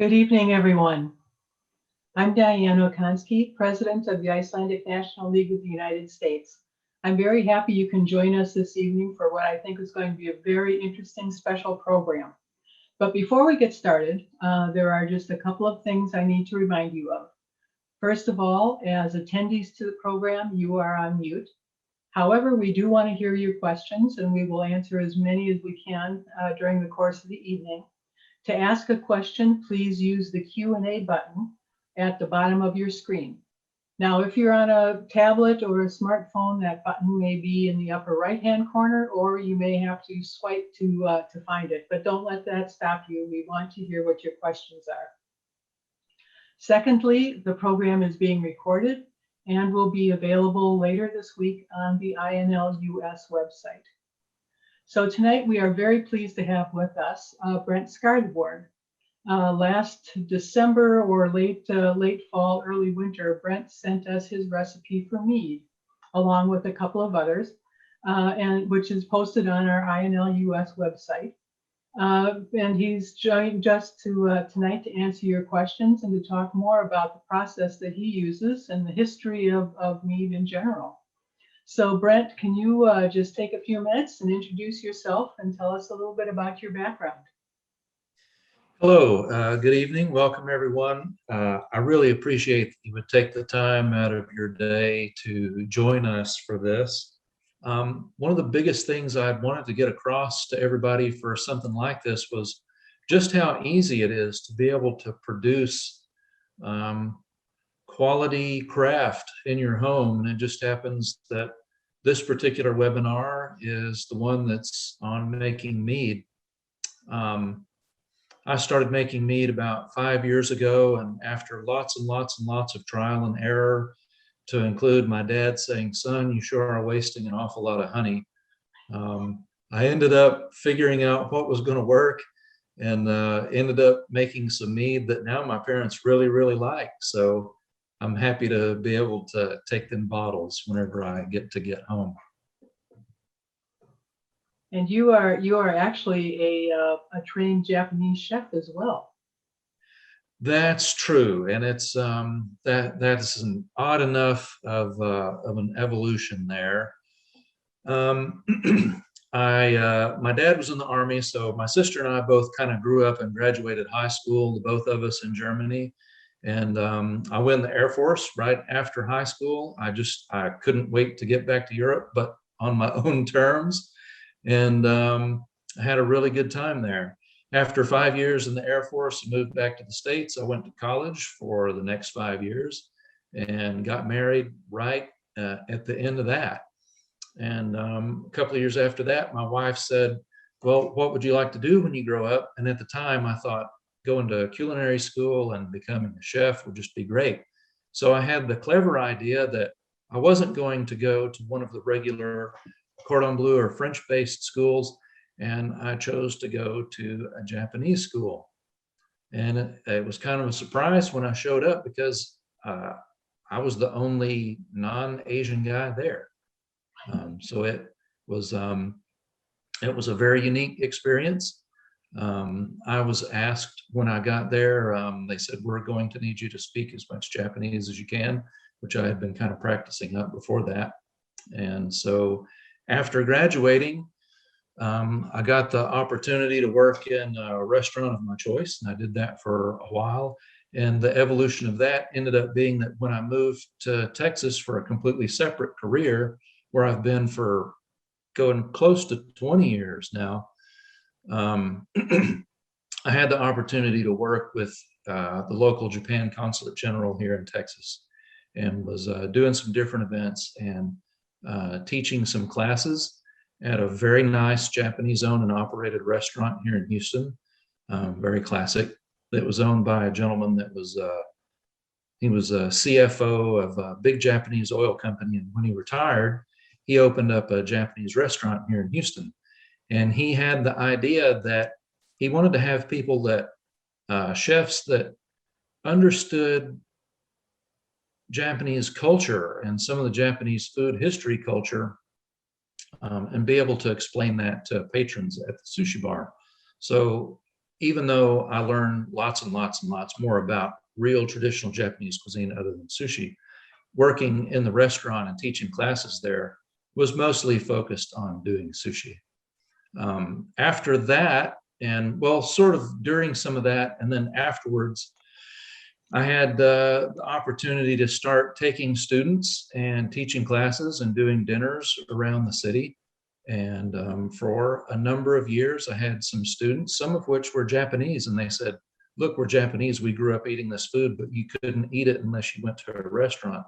Good evening, everyone. I'm Diane Okonski, President of the Icelandic National League of the United States. I'm very happy you can join us this evening for what I think is going to be a very interesting special program. But before we get started, there are just a couple of things I need to remind you of. First of all, as attendees to the program, you are on mute. However, we do want to hear your questions, and we will answer as many as we can during the course of the evening. To ask a question, please use the Q&A button at the bottom of your screen. Now, if you're on a tablet or a smartphone, that button may be in the upper right-hand corner, or you may have to swipe to find it, but don't let that stop you. We want to hear what your questions are. Secondly, the program is being recorded and will be available later this week on the INLUS website. So tonight we are very pleased to have with us Brent Skarðaborg. Last December or late fall, early winter, Brent sent us his recipe for mead, along with a couple of others, and which is posted on our INLUS website. And he's joined us tonight to answer your questions and to talk more about the process that he uses and the history of mead in general. So Brent, can you just take a few minutes and introduce yourself and tell us a little bit about your background? Hello, good evening. Welcome, everyone. I really appreciate that you would take the time out of your day to join us for this. One of the biggest things I wanted to get across to everybody for something like this was just how easy it is to be able to produce quality craft in your home. And it just happens that this particular webinar is the one that's on making mead. I started making mead about 5 years ago, and after lots and lots and lots of trial and error, to include my dad saying, "Son, you sure are wasting an awful lot of honey," I ended up figuring out what was going to work, and ended up making some mead that now my parents really, really like. So I'm happy to be able to take them bottles whenever I get home. And you are actually a trained Japanese chef as well. That's true, and it's that's an odd enough of an evolution there. My dad was in the Army, so my sister and I both kind of grew up and graduated high school, both of us in Germany. And I went in the Air Force right after high school. I couldn't wait to get back to Europe, but on my own terms. And I had a really good time there. After 5 years in the Air Force, I moved back to the States. I went to college for the next 5 years and got married right at the end of that. And a couple of years after that, my wife said, "Well, what would you like to do when you grow up?" And at the time I thought, going to culinary school and becoming a chef would just be great. So I had the clever idea that I wasn't going to go to one of the regular cordon bleu or French-based schools, and I chose to go to a Japanese school. And it was kind of a surprise when I showed up, because I was the only non-Asian guy there. So it was a very unique experience. I was asked when I got there, they said, "We're going to need you to speak as much Japanese as you can," which I had been kind of practicing up before that. And so after graduating, I got the opportunity to work in a restaurant of my choice, and I did that for a while. And the evolution of that ended up being that when I moved to Texas for a completely separate career, where I've been for going close to 20 years now, I had the opportunity to work with the local Japan Consulate General here in Texas, and was doing some different events and teaching some classes at a very nice Japanese owned and operated restaurant here in Houston, very classic, that was owned by a gentleman that was he was a CFO of a big Japanese oil company, and when he retired, he opened up a Japanese restaurant here in Houston. And he had the idea that he wanted to have people that chefs that understood Japanese culture and some of the Japanese food history culture, and be able to explain that to patrons at the sushi bar. So even though I learned lots and lots and lots more about real traditional Japanese cuisine other than sushi, working in the restaurant and teaching classes there was mostly focused on doing sushi. After that, and well, sort of during some of that, and then afterwards, I had the opportunity to start taking students and teaching classes and doing dinners around the city. And for a number of years, I had some students, some of which were Japanese, and they said, look, we're Japanese. We grew up eating this food, but you couldn't eat it unless you went to a restaurant.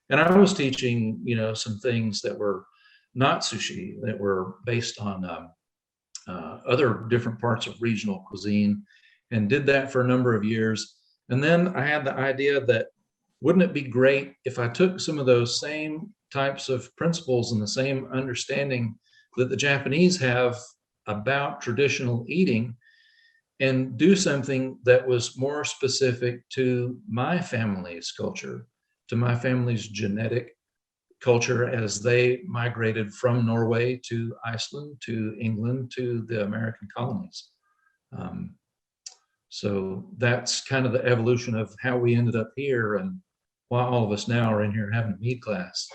And I was teaching, some things that were not sushi, that were based on other different parts of regional cuisine, and did that for a number of years. And then I had the idea that wouldn't it be great if I took some of those same types of principles and the same understanding that the Japanese have about traditional eating and do something that was more specific to my family's culture, to my family's genetic culture as they migrated from Norway to Iceland, to England, to the American colonies. So that's kind of the evolution of how we ended up here and why all of us now are in here having a Mead class.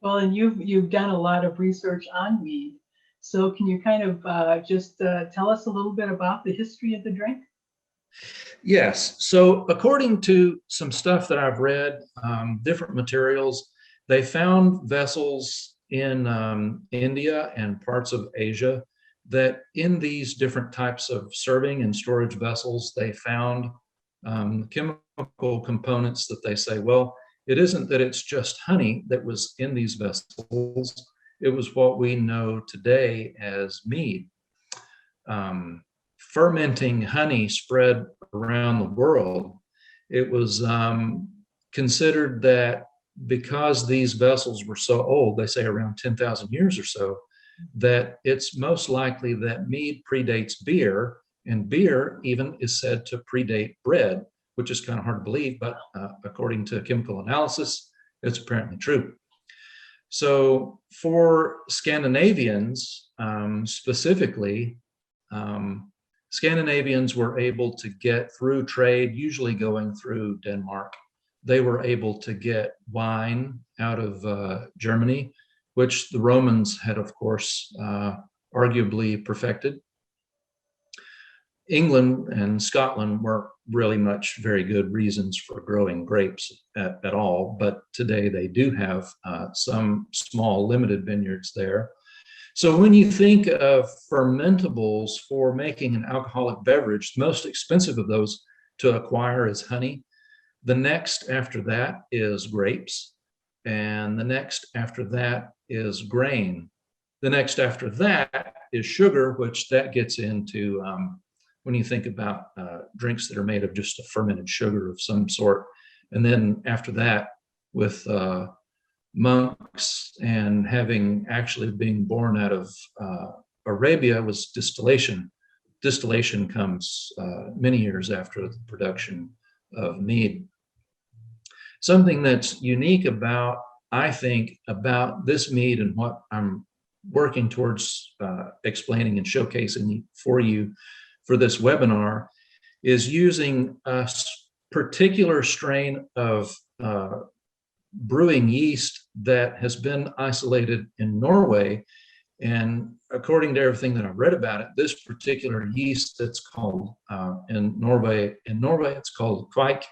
Well, and you've done a lot of research on mead. So can you kind of just tell us a little bit about the history of the drink? Yes. So according to some stuff that I've read, different materials, they found vessels in India and parts of Asia that in these different types of serving and storage vessels, they found chemical components that they say, well, it isn't that it's just honey that was in these vessels. It was what we know today as mead. Fermenting honey spread around the world. It was considered that because these vessels were so old, they say around 10,000 years or so, that it's most likely that mead predates beer, and beer even is said to predate bread, which is kind of hard to believe, but according to chemical analysis, it's apparently true. So for Scandinavians specifically, Scandinavians were able to get through trade, usually going through Denmark. They were able to get wine out of Germany, which the Romans had, of course, arguably perfected. England and Scotland weren't really much very good reasons for growing grapes at all, but today they do have some small limited vineyards there. So when you think of fermentables for making an alcoholic beverage, the most expensive of those to acquire is honey. The next after that is grapes. And the next after that is grain. The next after that is sugar, which that gets into when you think about drinks that are made of just a fermented sugar of some sort. And then after that, with monks and having actually being born out of Arabia was distillation. Distillation comes many years after the production of mead. Something that's unique about, I think, about this mead and what I'm working towards explaining and showcasing for you for this webinar is using a particular strain of brewing yeast that has been isolated in Norway. And according to everything that I've read about it, this particular yeast that's called in Norway it's called kveik,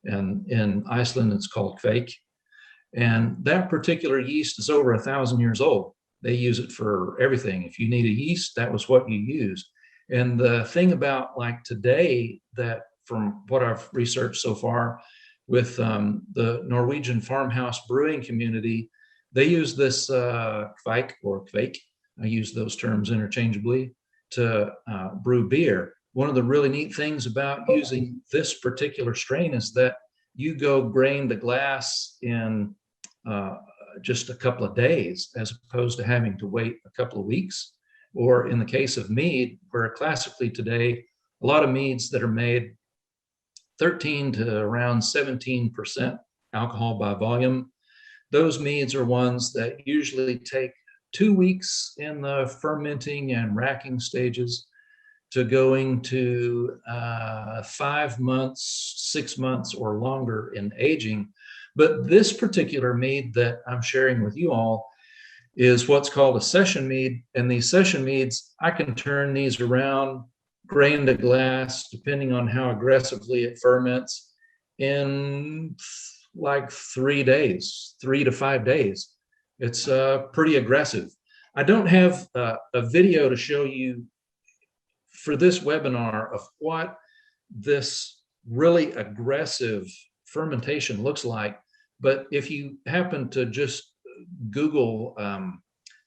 and in Iceland it's called kveik. And that particular yeast is over 1,000 years old. They use it for everything. If you need a yeast, that was what you used. And the thing about like today, that from what I've researched so far with the Norwegian farmhouse brewing community, they use this kveik or kveik, I use those terms interchangeably, to brew beer. One of the really neat things about using this particular strain is that you go grain the glass in just a couple of days, as opposed to having to wait a couple of weeks. Or in the case of mead, where classically today, a lot of meads that are made 13 to around 17% alcohol by volume, those meads are ones that usually take 2 weeks in the fermenting and racking stages to going to 5 months, 6 months, or longer in aging. But this particular mead that I'm sharing with you all is what's called a session mead. And these session meads, I can turn these around, grain to glass, depending on how aggressively it ferments, in like 3 days, 3 to 5 days. It's pretty aggressive. I don't have a video to show you for this webinar of what this really aggressive fermentation looks like. But if you happen to just Google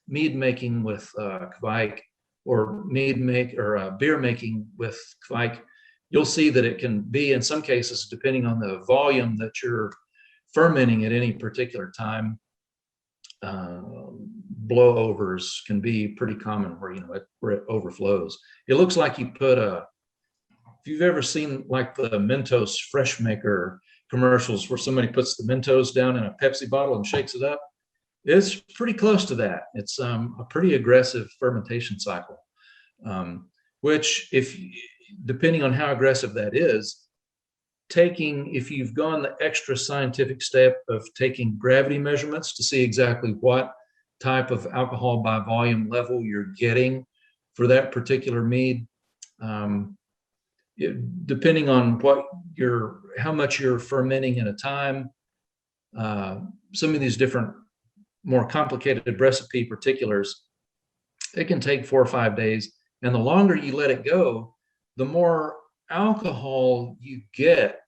mead making with Kveik, or beer making with Kveik, you'll see that it can be, in some cases, depending on the volume that you're fermenting at any particular time, blowovers can be pretty common where it overflows. It looks like you put if you've ever seen like the Mentos Fresh Maker commercials where somebody puts the Mentos down in a Pepsi bottle and shakes it up, it's pretty close to that. It's a pretty aggressive fermentation cycle, which, depending on how aggressive that is, if you've gone the extra scientific step of taking gravity measurements to see exactly what type of alcohol by volume level you're getting for that particular mead, depending on how much you're fermenting at a time, some of these different more complicated recipe particulars, it can take 4 or 5 days. And the longer you let it go, the more alcohol you get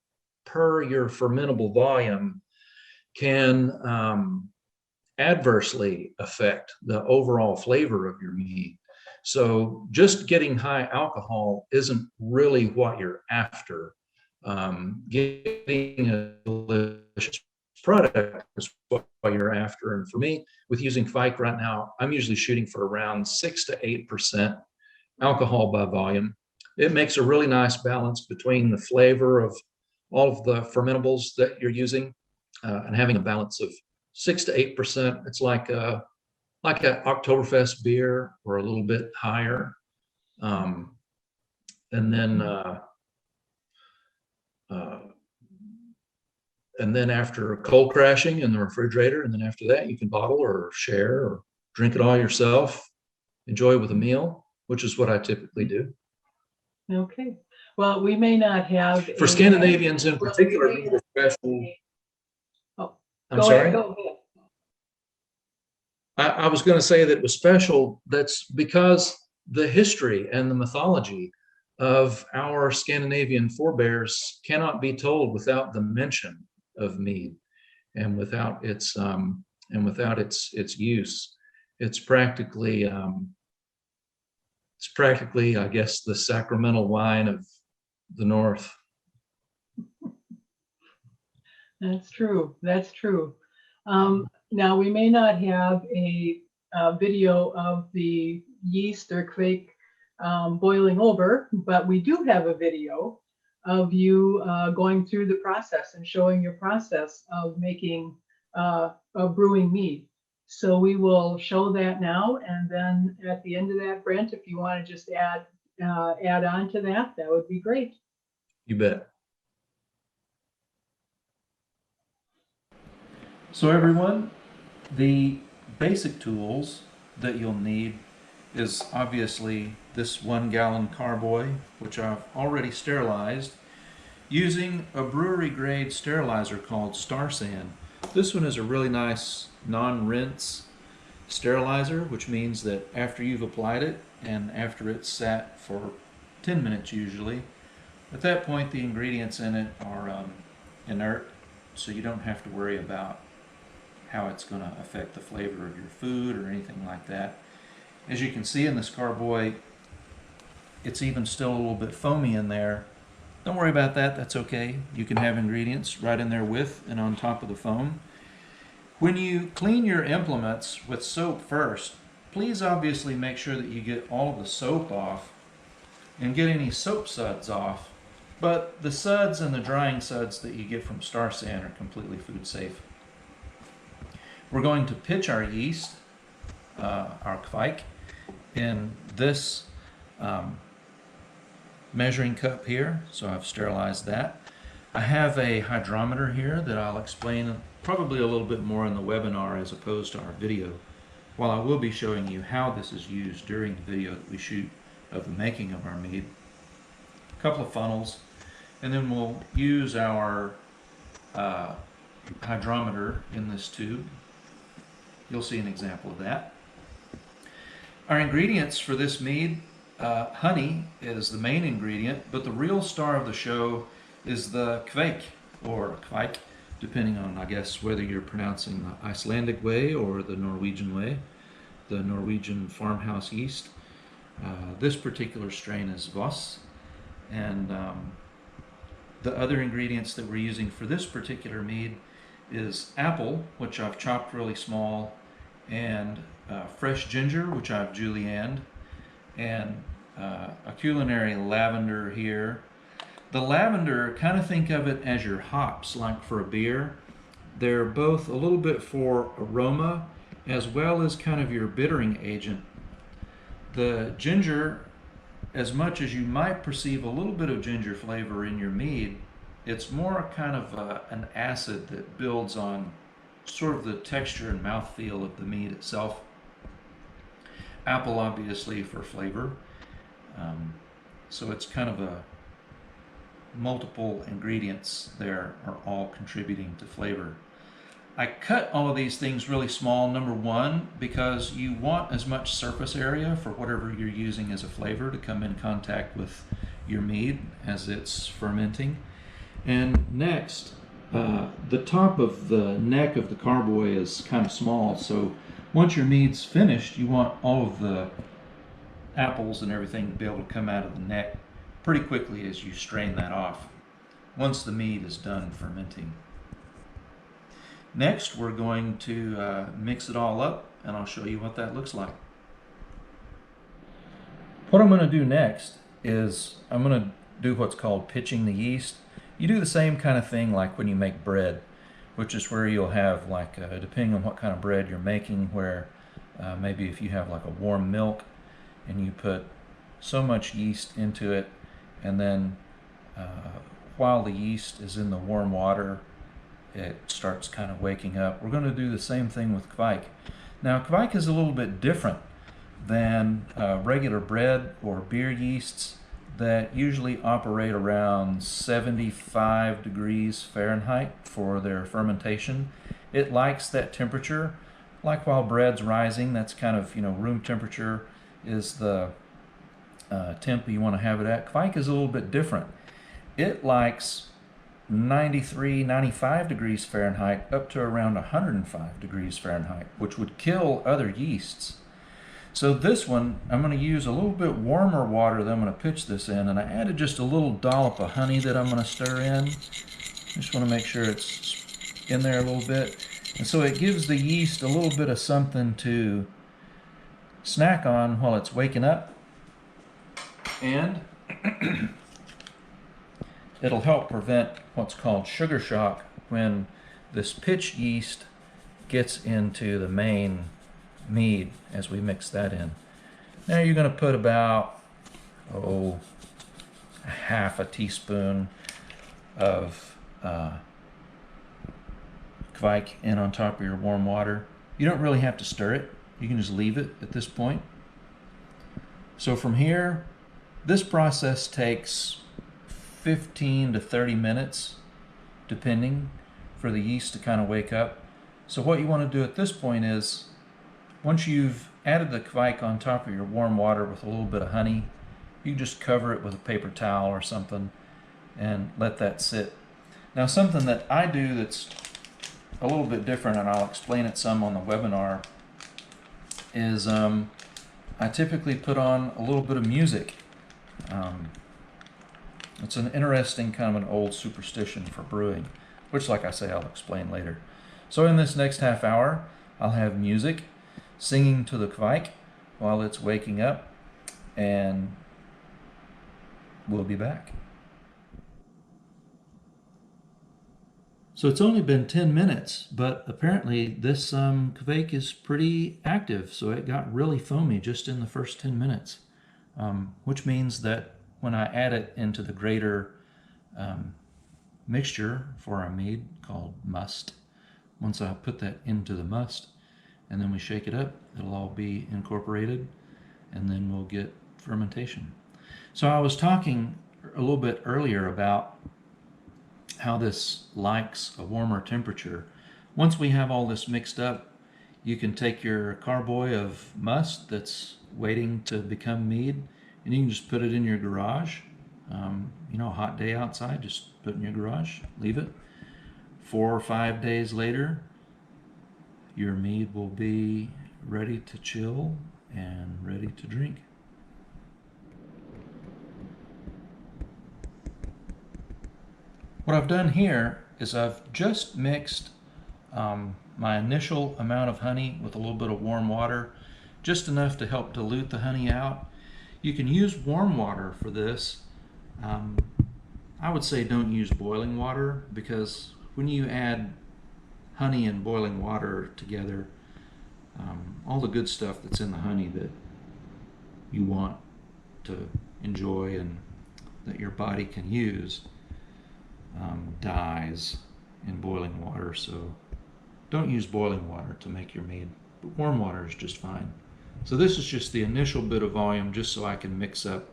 per your fermentable volume can adversely affect the overall flavor of your mead. So just getting high alcohol isn't really what you're after. Getting a delicious product is what you're after. And for me, with using Kveik right now, I'm usually shooting for around 6 to 8% alcohol by volume. It makes a really nice balance between the flavor of all of the fermentables that you're using, and having a balance of 6 to 8%. It's like a Oktoberfest beer, or a little bit higher. And then after cold crashing in the refrigerator, and then after that, you can bottle or share or drink it all yourself, enjoy it with a meal, which is what I typically do. Okay. Well, we may not have for Scandinavians in particular, mead is special. Oh, I'm sorry. Go ahead. I was going to say that it was special. That's because the history and the mythology of our Scandinavian forebears cannot be told without the mention of mead, and without its use. It's practically, I guess, the sacramental wine of the North. That's true. That's true. Now, we may not have a video of the yeast or Kveik boiling over, but we do have a video of you going through the process and showing your process of making of brewing mead. So we will show that now, and then at the end of that, Brent, if you want to just add on to that, that would be great. You bet. So everyone, the basic tools that you'll need is obviously this 1 gallon carboy, which I've already sterilized using a brewery grade sterilizer called Star San. This one is a really nice non-rinse sterilizer, which means that after you've applied it and after it's sat for 10 minutes usually, at that point the ingredients in it are inert, so you don't have to worry about how it's going to affect the flavor of your food or anything like that. As you can see in this carboy, it's even still a little bit foamy in there. Don't worry about that, that's okay. You can have ingredients right in there with and on top of the foam. When you clean your implements with soap first, please obviously make sure that you get all of the soap off and get any soap suds off. But the suds and the drying suds that you get from Star San are completely food safe. We're going to pitch our yeast our kvike in this measuring cup here, so I've sterilized that. I have a hydrometer here that I'll explain probably a little bit more in the webinar as opposed to our video, while I will be showing you how this is used during the video that we shoot of the making of our mead. A couple of funnels, and then we'll use our hydrometer in this tube. You'll see an example of that. Our ingredients for this mead, honey is the main ingredient, but the real star of the show is the kvike, or kvike, depending on, I guess, whether you're pronouncing the Icelandic way or the Norwegian way, the Norwegian farmhouse yeast. This particular strain is Voss, and the other ingredients that we're using for this particular mead is apple, which I've chopped really small, and fresh ginger, which I've julienned, and a culinary lavender here. The lavender, kind of think of it as your hops, like for a beer. They're both a little bit for aroma as well as kind of your bittering agent. The ginger, as much as you might perceive a little bit of ginger flavor in your mead, it's more kind of an acid that builds on sort of the texture and mouthfeel of the mead itself. Apple, obviously, for flavor. So it's kind of a multiple ingredients there are all contributing to flavor. I cut all of these things really small, number one, because you want as much surface area for whatever you're using as a flavor to come in contact with your mead as it's fermenting. And next, the top of the neck of the carboy is kind of small, so once your mead's finished, you want all of the apples and everything to be able to come out of the neck pretty quickly as you strain that off, once the mead is done fermenting. Next, we're going to mix it all up, and I'll show you what that looks like. What I'm going to do next is I'm going to do what's called pitching the yeast. You do the same kind of thing like when you make bread, which is where you'll have, like, depending on what kind of bread you're making, where maybe if you have like a warm milk and you put so much yeast into it, and then while the yeast is in the warm water, it starts kind of waking up. We're going to do the same thing with kvike. Now, kvike is a little bit different than regular bread or beer yeasts that usually operate around 75 degrees Fahrenheit for their fermentation. It likes that temperature. Like while bread's rising, that's kind of, room temperature is the temp you want to have it at. Kvike is a little bit different. It likes 93, 95 degrees Fahrenheit up to around 105 degrees Fahrenheit, which would kill other yeasts. So this one, I'm going to use a little bit warmer water that I'm going to pitch this in, and I added just a little dollop of honey that I'm going to stir in. Just want to make sure it's in there a little bit. And so it gives the yeast a little bit of something to snack on while it's waking up. And it'll help prevent what's called sugar shock when this pitch yeast gets into the main mead as we mix that in. Now you're going to put about half a teaspoon of kvike in on top of your warm water. You don't really have to stir it. You can just leave it at this point. So from here, this process takes 15 to 30 minutes, depending, for the yeast to kind of wake up. So what you want to do at this point is, once you've added the kvike on top of your warm water with a little bit of honey, you just cover it with a paper towel or something and let that sit. Now, something that I do that's a little bit different, and I'll explain it some on the webinar, is I typically put on a little bit of music. It's an interesting kind of an old superstition for brewing, which, like I say, I'll explain later. So in this next half hour, I'll have music singing to the kvike while it's waking up, and we'll be back. So it's only been 10 minutes, but apparently this kveik is pretty active. So it got really foamy just in the first 10 minutes, which means that when I add it into the greater mixture for our mead called must, once I put that into the must and then we shake it up, it'll all be incorporated and then we'll get fermentation. So I was talking a little bit earlier about how this likes a warmer temperature. Once we have all this mixed up, you can take your carboy of must that's waiting to become mead, and you can just put it in your garage. You know, a hot day outside, just put it in your garage, leave it. 4 or 5 days later, your mead will be ready to chill and ready to drink. What I've done here is I've just mixed my initial amount of honey with a little bit of warm water, just enough to help dilute the honey out. You can use warm water for this. I would say don't use boiling water, because when you add honey and boiling water together, all the good stuff that's in the honey that you want to enjoy and that your body can use dies in boiling water. So don't use boiling water to make your mead, but warm water is just fine. So this is just the initial bit of volume, just so I can mix up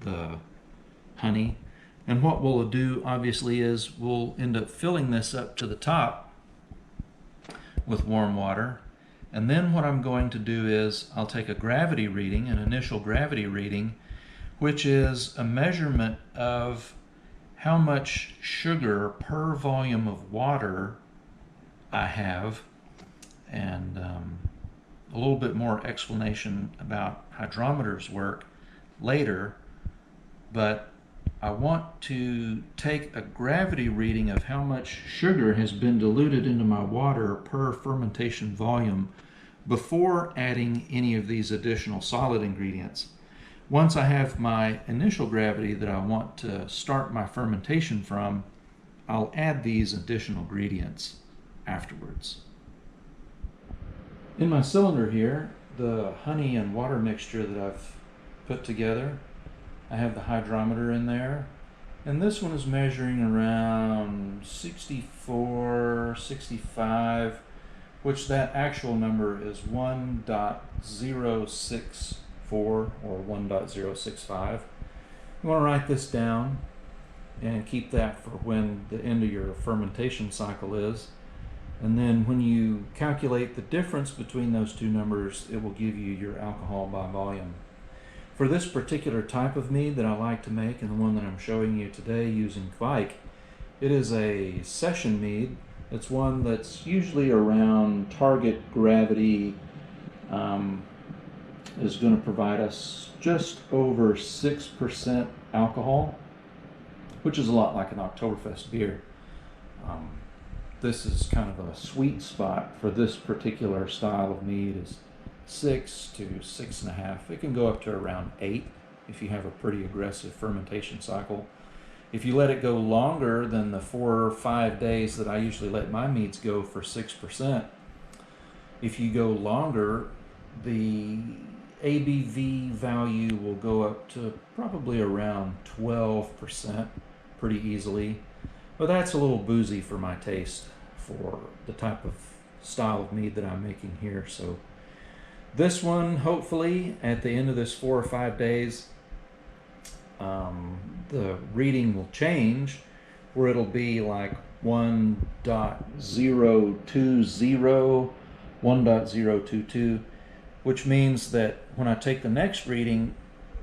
the honey. And what we'll do obviously is we'll end up filling this up to the top with warm water. And then what I'm going to do is I'll take a gravity reading, an initial gravity reading, which is a measurement of how much sugar per volume of water I have, and a little bit more explanation about hydrometers work later. But I want to take a gravity reading of how much sugar has been diluted into my water per fermentation volume before adding any of these additional solid ingredients. Once I have my initial gravity that I want to start my fermentation from, I'll add these additional ingredients afterwards. In my cylinder here, the honey and water mixture that I've put together, I have the hydrometer in there, and this one is measuring around 64, 65, which that actual number is 1.064 or 1.065. You want to write this down and keep that for when the end of your fermentation cycle is. And then when you calculate the difference between those two numbers, it will give you your alcohol by volume. For this particular type of mead that I like to make, and the one that I'm showing you today using kveik, it is a session mead. It's one that's usually around target gravity, is going to provide us just over 6% alcohol, which is a lot like an Oktoberfest beer. This is kind of a sweet spot for this particular style of mead, is 6 to 6.5. It can go up to around 8 if you have a pretty aggressive fermentation cycle. If you let it go longer than the 4 or 5 days that I usually let my meads go for 6%, if you go longer, the ABV value will go up to probably around 12% pretty easily. But that's a little boozy for my taste for the type of style of mead that I'm making here. So this one, hopefully, at the end of this 4 or 5 days, the reading will change, where it'll be like 1.020, 1.022, which means that when I take the next reading,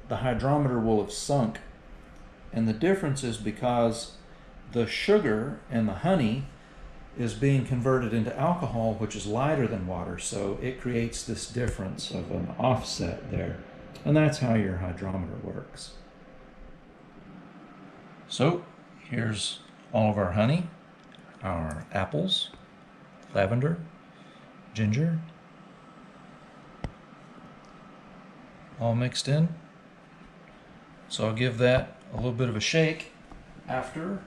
the hydrometer will have sunk. And the difference is because the sugar and the honey is being converted into alcohol, which is lighter than water, so it creates this difference of an offset there. And that's how your hydrometer works. So here's all of our honey, our apples, lavender, ginger, all mixed in. So I'll give that a little bit of a shake after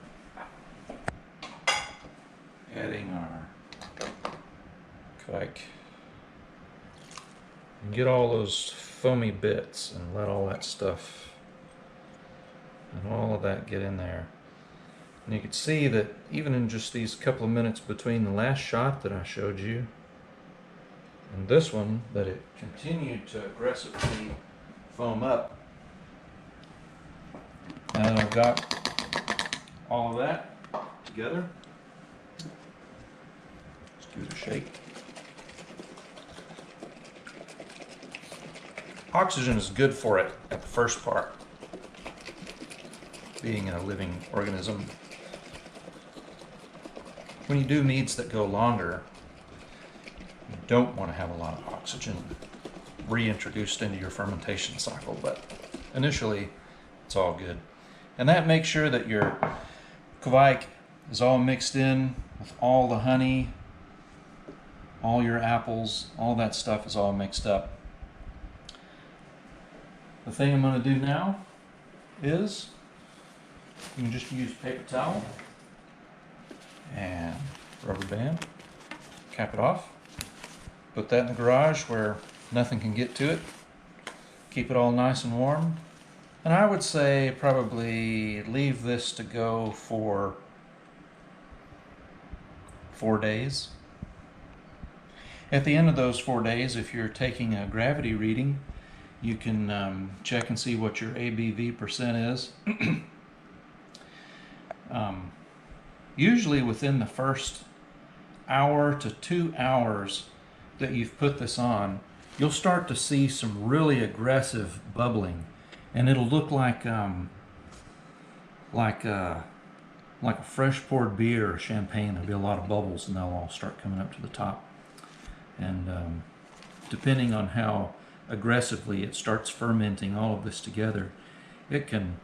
adding our kveik. And get all those foamy bits and let all that stuff and all of that get in there. And you can see that even in just these couple of minutes between the last shot that I showed you and this one, that it continued to aggressively foam up. Now that I've got all of that together, let's give it a shake. Oxygen is good for it at the first part, being a living organism. When you do meads that go longer, you don't want to have a lot of oxygen reintroduced into your fermentation cycle, but initially it's all good. And that makes sure that your kveik is all mixed in with all the honey, all your apples, all that stuff is all mixed up. The thing I'm going to do now is you can just use paper towel and rubber band, cap it off, put that in the garage where nothing can get to it, keep it all nice and warm, and I would say probably leave this to go for 4 days. At the end of those 4 days, if you're taking a gravity reading, you can check and see what your ABV percent is. Usually within the first hour to 2 hours that you've put this on, you'll start to see some really aggressive bubbling, and it'll look like a fresh poured beer or champagne. There'll be a lot of bubbles, and they'll all start coming up to the top. And depending on how aggressively it starts fermenting all of this together, it can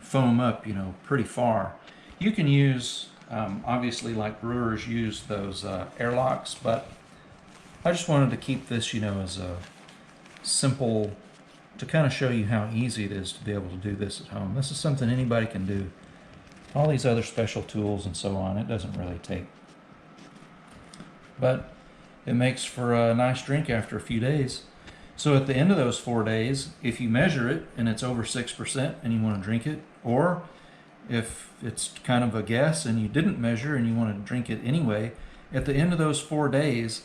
foam up, pretty far. You can use, obviously, like brewers use those airlocks, but I just wanted to keep this, as a simple, to kind of show you how easy it is to be able to do this at home. This is something anybody can do. All these other special tools and so on, it doesn't really take. But it makes for a nice drink after a few days. So at the end of those 4 days, if you measure it and it's over 6% and you want to drink it, or if it's kind of a guess and you didn't measure and you want to drink it anyway, at the end of those 4 days,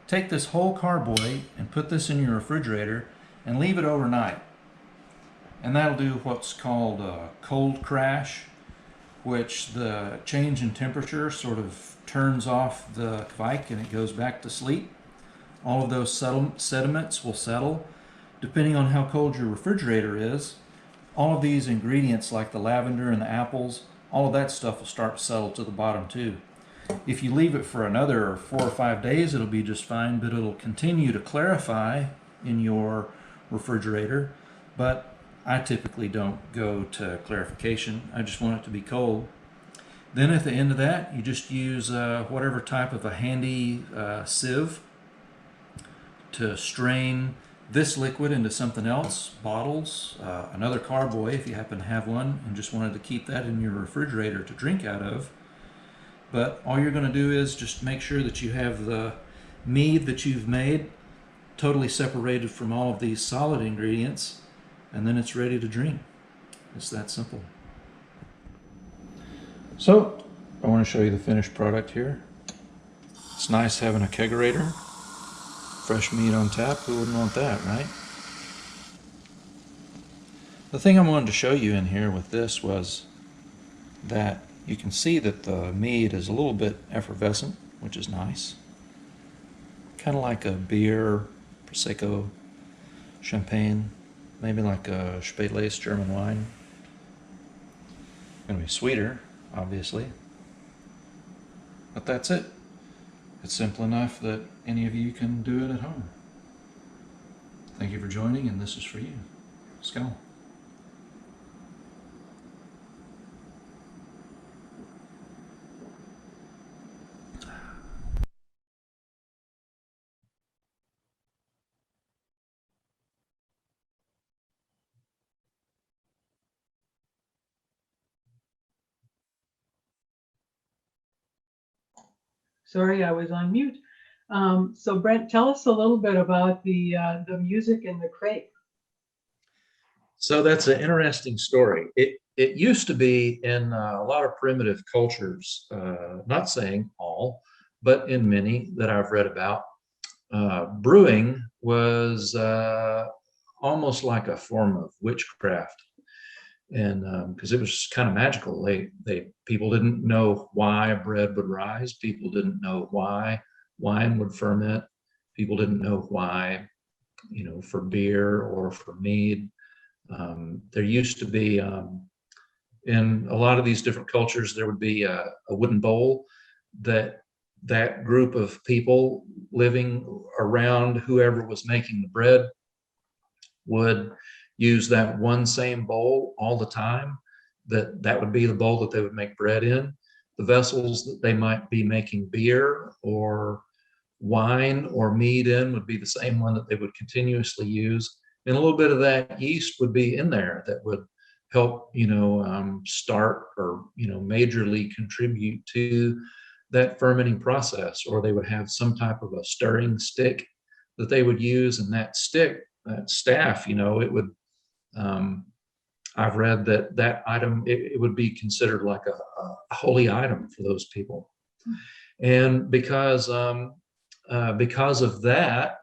take this whole carboy and put this in your refrigerator and leave it overnight. And that'll do what's called a cold crash, which the change in temperature sort of turns off the kveik and it goes back to sleep. All of those sediments will settle. Depending on how cold your refrigerator is, all of these ingredients like the lavender and the apples, all of that stuff will start to settle to the bottom too. If you leave it for another 4 or 5 days, it'll be just fine, but it'll continue to clarify in your refrigerator. But I typically don't go to clarification. I just want it to be cold. Then at the end of that, you just use whatever type of a handy sieve to strain this liquid into something else, bottles, another carboy if you happen to have one and just wanted to keep that in your refrigerator to drink out of. But all you're going to do is just make sure that you have the mead that you've made totally separated from all of these solid ingredients, and then it's ready to drink. It's that simple. So I want to show you the finished product here. It's nice having a kegerator. Fresh mead on tap, who wouldn't want that, right? The thing I wanted to show you in here with this was that you can see that the mead is a little bit effervescent, which is nice. Kind of like a beer, Prosecco, champagne, maybe like a Spätlese German wine. Gonna be sweeter, obviously. But that's it. It's simple enough that any of you can do it at home. Thank you for joining, and this is for you. Skål. Sorry, I was on mute. So Brent, tell us a little bit about the music in the crate. So that's an interesting story. It used to be in a lot of primitive cultures, not saying all, but in many that I've read about, brewing was almost like a form of witchcraft, and because it was kind of magical. People didn't know why bread would rise. People didn't know why wine would ferment. People didn't know why, for beer or for mead. There used to be, in a lot of these different cultures, there would be a wooden bowl that group of people living around whoever was making the bread would use that one same bowl all the time. That would be the bowl that they would make bread in. The vessels that they might be making beer or wine or mead in would be the same one that they would continuously use. And a little bit of that yeast would be in there that would help, start or, majorly contribute to that fermenting process. Or they would have some type of a stirring stick that they would use, and that stick, that staff, it would, I've read that item, it would be considered like a holy item for those people. And because of that,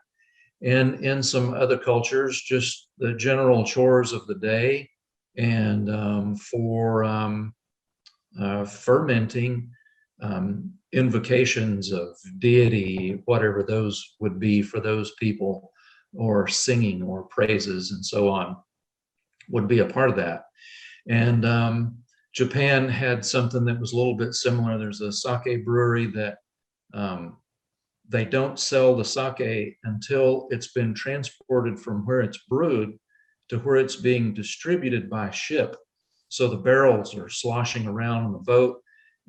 and in some other cultures, just the general chores of the day, and for fermenting, invocations of deity, whatever those would be for those people, or singing or praises and so on, would be a part of that. And Japan had something that was a little bit similar. There's a sake brewery that they don't sell the sake until it's been transported from where it's brewed to where it's being distributed by ship. So the barrels are sloshing around on the boat,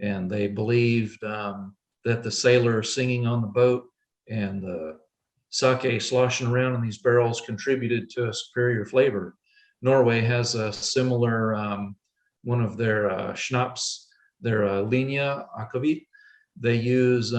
and they believed that the sailor singing on the boat and the sake sloshing around in these barrels contributed to a superior flavor. Norway has a similar, one of their schnapps, their linja akvavit. They use,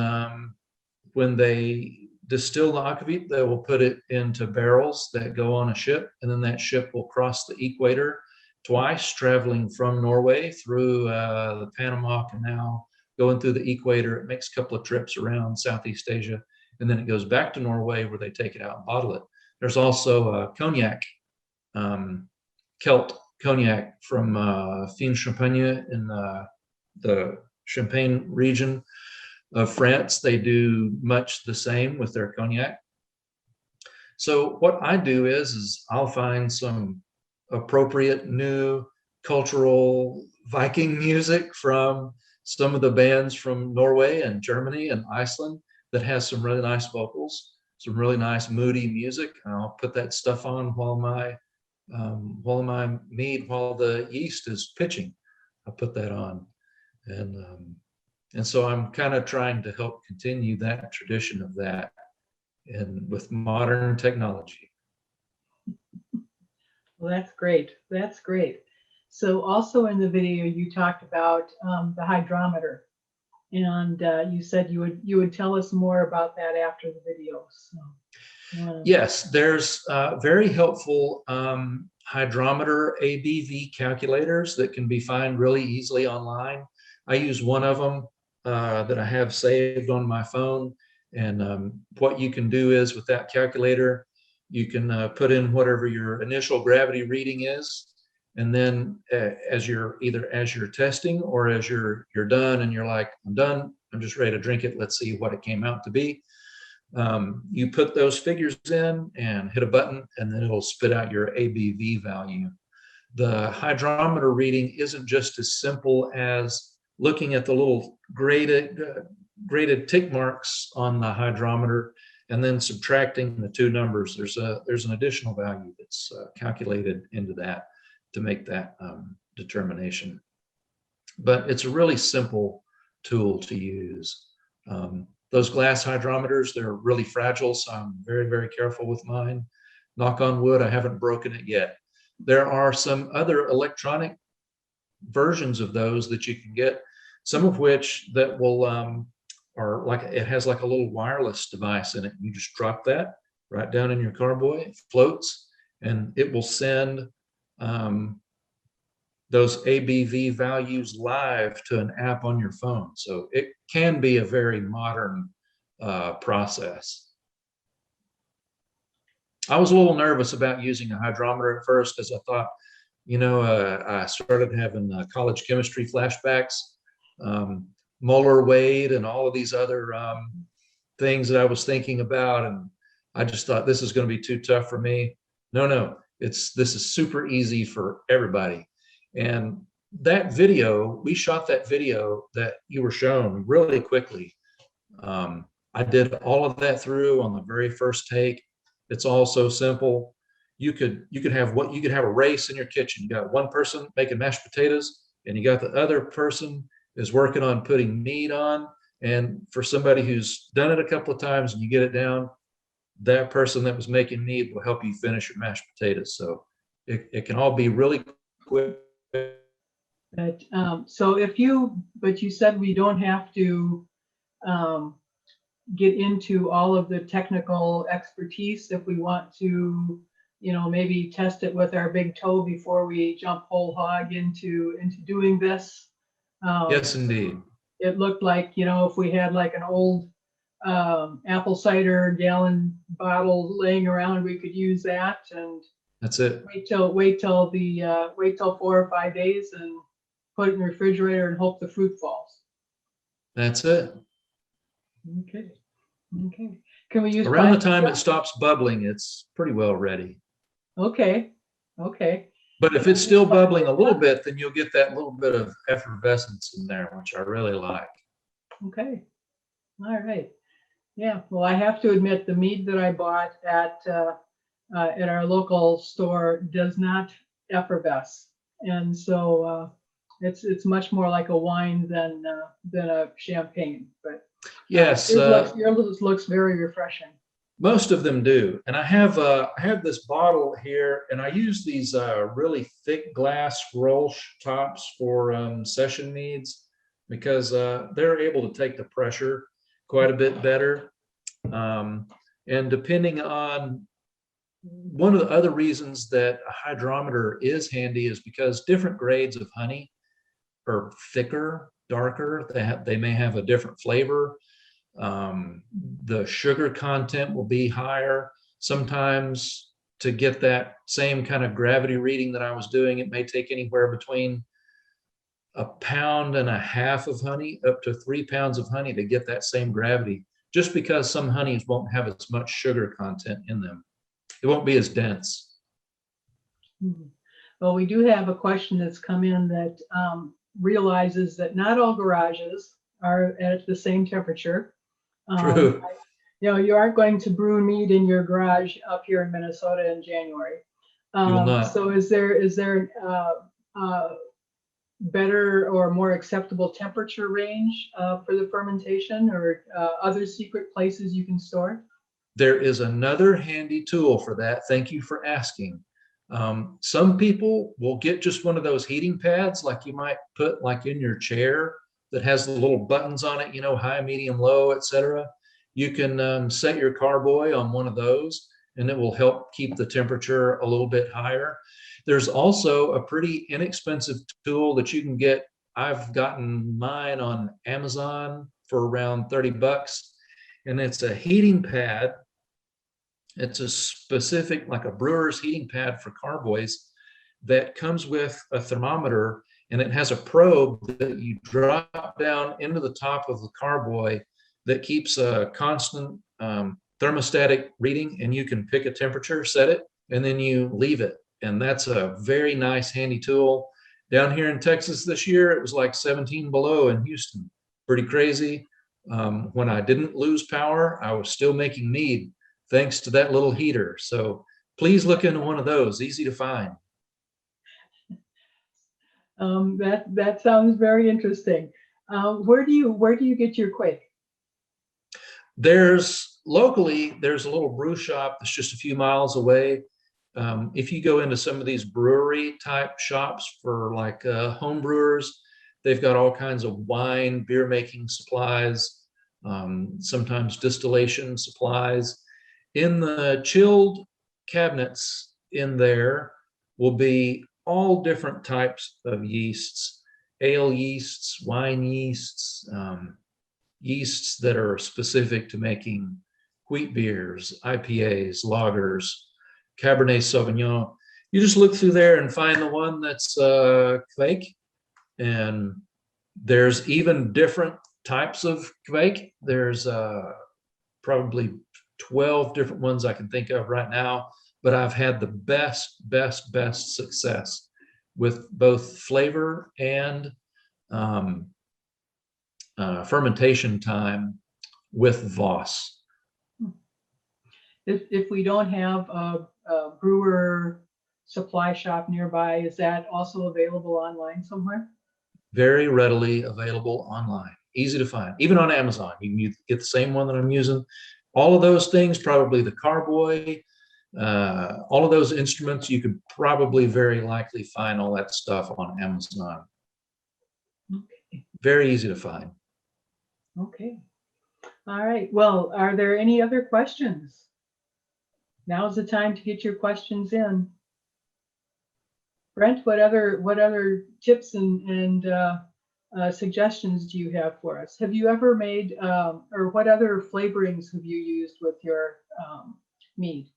when they distill the akvavit, they will put it into barrels that go on a ship, and then that ship will cross the equator twice, traveling from Norway through the Panama Canal, going through the equator. It makes a couple of trips around Southeast Asia, and then it goes back to Norway, where they take it out and bottle it. There's also cognac, Celt cognac from Fin Champagne in the Champagne region of France. They do much the same with their cognac. So what I do is I'll find some appropriate new cultural Viking music from some of the bands from Norway and Germany and Iceland that has some really nice vocals, some really nice moody music. And I'll put that stuff on while the yeast is pitching. I'll put that on. And so I'm kind of trying to help continue that tradition of that, and with modern technology. Well, that's great. That's great. So also in the video, you talked about the hydrometer, and you said you would tell us more about that after the video. So, yes, there's very helpful Hydrometer Abv calculators that can be found really easily online. I use one of them that I have saved on my phone. And what you can do is, with that calculator, you can put in whatever your initial gravity reading is. And then as you're testing, or as you're done and you're like, I'm done, I'm just ready to drink it, let's see what it came out to be. You put those figures in and hit a button, and then it'll spit out your ABV value. The hydrometer reading isn't just as simple as looking at the little graded tick marks on the hydrometer and then subtracting the two numbers. There's an additional value that's calculated into that to make that determination. But it's a really simple tool to use. Those glass hydrometers, they're really fragile, so I'm very, very careful with mine. Knock on wood, I haven't broken it yet. There are some other electronic versions of those that you can get, some of which that will are like, it has like a little wireless device in it. You just drop that right down in your carboy, it floats, and it will send those ABV values live to an app on your phone. So it can be a very modern process. I was a little nervous about using a hydrometer at first because I thought, I started having college chemistry flashbacks, Molar weight and all of these other things that I was thinking about. And I just thought this is going to be too tough for me. No, this is super easy for everybody. And that video, we shot that video that you were shown really quickly. I did all of that through on the very first take. It's all so simple. You could have a race in your kitchen. You got one person making mashed potatoes, and you got the other person is working on putting meat on. And for somebody who's done it a couple of times and you get it down, that person that was making meat will help you finish your mashed potatoes. So it can all be really quick. But but you said we don't have to get into all of the technical expertise if we want to, maybe test it with our big toe before we jump whole hog into doing this. Yes, indeed. It looked like, if we had like an old apple cider gallon bottle laying around, we could use that and that's it. Wait till 4 or 5 days and put it in the refrigerator and hope the fruit falls. That's it. Okay. Can we use around the time it stops bubbling? It's pretty well ready. Okay. But if it's still bubbling a little bit, then you'll get that little bit of effervescence in there, which I really like. Okay. All right. Yeah. Well, I have to admit the mead that I bought at our local store does not effervesce, and so it's much more like a wine than a champagne. But yes, yours looks very refreshing. Most of them do. And I have this bottle here, and I use these really thick glass roll tops for session meads because they're able to take the pressure quite a bit better. And depending on, one of the other reasons that a hydrometer is handy is because different grades of honey are thicker, darker. They may have a different flavor. The sugar content will be higher. Sometimes to get that same kind of gravity reading that I was doing, it may take anywhere between 1.5 pounds of honey up to 3 pounds of honey to get that same gravity, just because some honeys won't have as much sugar content in them. It won't be as dense. Well, we do have a question that's come in that realizes that not all garages are at the same temperature. True. You aren't going to brew mead in your garage up here in Minnesota in January. You will not. So is there better or more acceptable temperature range for the fermentation, or other secret places you can store? There is another handy tool for that. Thank you for asking. Some people will get just one of those heating pads like you might put like in your chair that has the little buttons on it, high, medium, low, etc. You can set your carboy on one of those, and it will help keep the temperature a little bit higher. There's also a pretty inexpensive tool that you can get. I've gotten mine on Amazon for around $30, and it's a heating pad. It's a specific, like a brewer's heating pad for carboys that comes with a thermometer, and it has a probe that you drop down into the top of the carboy that keeps a constant thermostatic reading, and you can pick a temperature, set it, and then you leave it. And that's a very nice, handy tool. Down here in Texas this year, it was like 17 below in Houston. Pretty crazy. When I didn't lose power, I was still making mead thanks to that little heater. So please look into one of those, easy to find. That sounds very interesting. Where do you get your quake? Locally, there's a little brew shop that's just a few miles away. If you go into some of these brewery type shops for like home brewers, they've got all kinds of wine, beer making supplies. sometimes distillation supplies. In the chilled cabinets in there will be all different types of yeasts, ale yeasts, wine yeasts, yeasts that are specific to making wheat beers, IPAs, lagers, Cabernet Sauvignon. You just look through there and find the one that's kveik. And there's even different types of kveik. There's probably 12 different ones I can think of right now, but I've had the best success with both flavor and fermentation time with Voss. If we don't have a brewer supply shop nearby, is that also available online somewhere? Very readily available online, easy to find, even on Amazon. You can get the same one that I'm using. All of those things, probably the carboy, all of those instruments, you could probably very likely find all that stuff on Amazon. Okay. Very easy to find. Okay. All right. Well, are there any other questions? Now's the time to get your questions in. Brent, what other tips and suggestions do you have for us? Have you ever made, or what other flavorings have you used with your mead?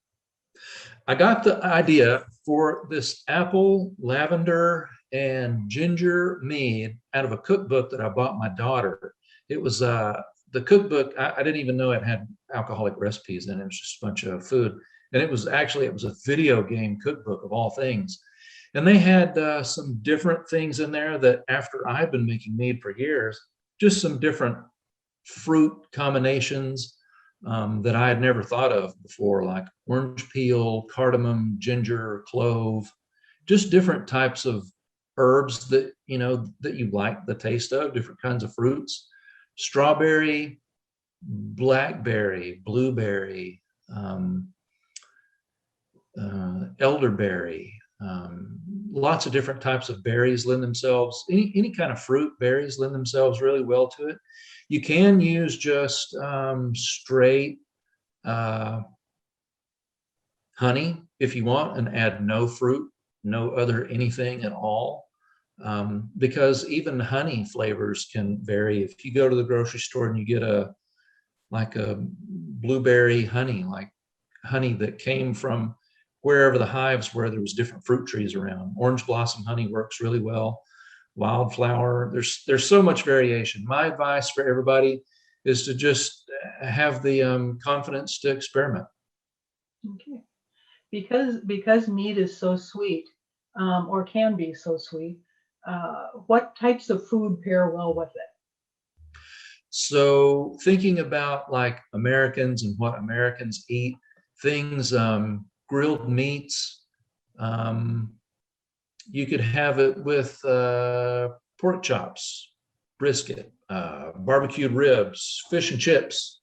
I got the idea for this apple, lavender, and ginger mead out of a cookbook that I bought my daughter. It was the cookbook. I didn't even know it had alcoholic recipes in it. It was just a bunch of food. And it was a video game cookbook of all things. And they had some different things in there that after I've been making mead for years, just some different fruit combinations that I had never thought of before, like orange peel, cardamom, ginger, clove, just different types of herbs that you like the taste of, different kinds of fruits, strawberry, blackberry, blueberry, elderberry. Lots of different types of berries lend themselves, any kind of fruit, berries lend themselves really well to it. You can use just straight honey if you want and add no fruit, no other anything at all, because even honey flavors can vary. If you go to the grocery store and you get a blueberry honey, like honey that came from wherever the hives where there was different fruit trees around. Orange blossom honey works really well. Wildflower, there's so much variation. My advice for everybody is to just have the confidence to experiment. Okay. Because mead is so sweet, or can be so sweet, what types of food pair well with it? So thinking about like Americans and what Americans eat, things, grilled meats, you could have it with pork chops, brisket, barbecued ribs, fish and chips.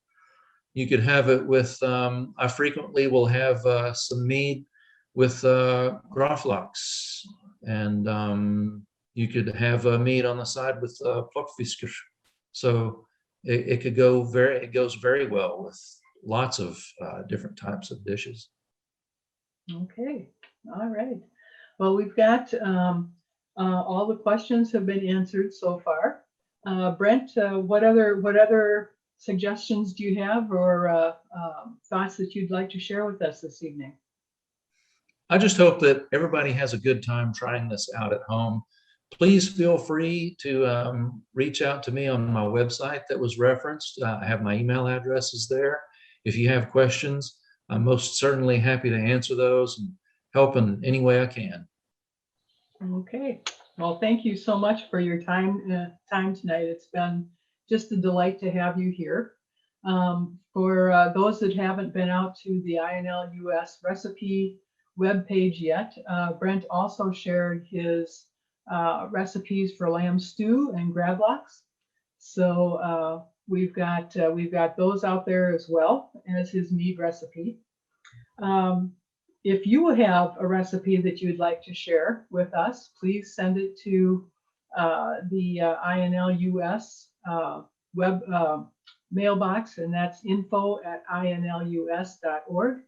You could have it with, I frequently will have some mead with graflax, and you could have a mead on the side with plokfiskar. So it goes very well with lots of different types of dishes. Okay, all right. Well, we've got all the questions have been answered so far. Brent, what other suggestions do you have, or thoughts that you'd like to share with us this evening? I just hope that everybody has a good time trying this out at home. Please feel free to reach out to me on my website that was referenced. I have my email addresses there. If you have questions, I'm most certainly happy to answer those and help in any way I can. Okay. Well, thank you so much for your time tonight. It's been just a delight to have you here. For those that haven't been out to the INLUS recipe webpage yet, Brent also shared his recipes for lamb stew and gravlax. So we've got those out there as well as his mead recipe. If you have a recipe that you'd like to share with us, please send it to the INLUS mailbox, and that's info@inlus.org.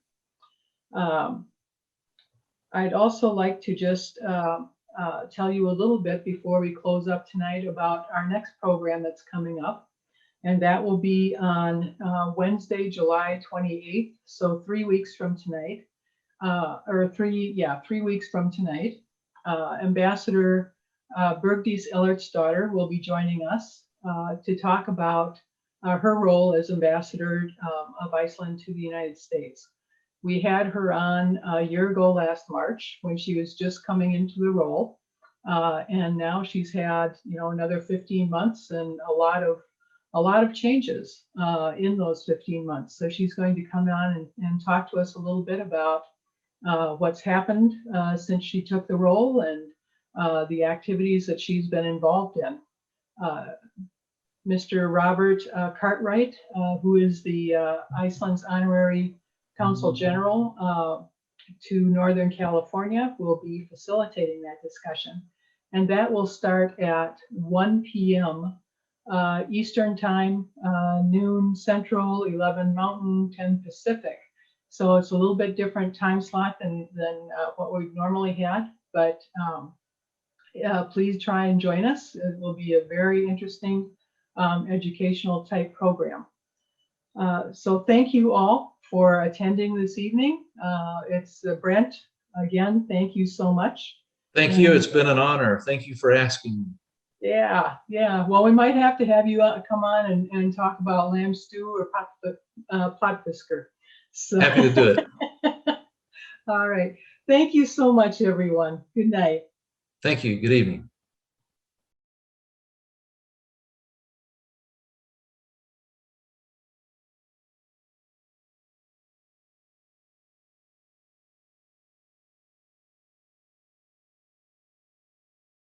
I'd also like to just tell you a little bit before we close up tonight about our next program that's coming up. And that will be on Wednesday, July 28th. So 3 weeks from tonight, or 3 weeks from tonight. Ambassador Bergdís Ellertsdottir will be joining us to talk about her role as ambassador of Iceland to the United States. We had her on a year ago last March when she was just coming into the role. And now she's had, another 15 months and a lot of changes in those 15 months. So she's going to come on and talk to us a little bit about what's happened since she took the role and the activities that she's been involved in. Mr. Robert Cartwright, who is the Iceland's honorary Consul General to Northern California, will be facilitating that discussion. And that will start at 1 p.m. Eastern Time, noon Central, 11 Mountain, 10 Pacific. So it's a little bit different time slot than what we've normally had, but please try and join us. It will be a very interesting educational type program. So thank you all for attending this evening. It's Brent, again, thank you so much. Thank you. It's been an honor. Thank you for asking me. Yeah. Well, we might have to have you come on and talk about lamb stew or potfisker. So. Happy to do it. All right. Thank you so much, everyone. Good night. Thank you. Good evening.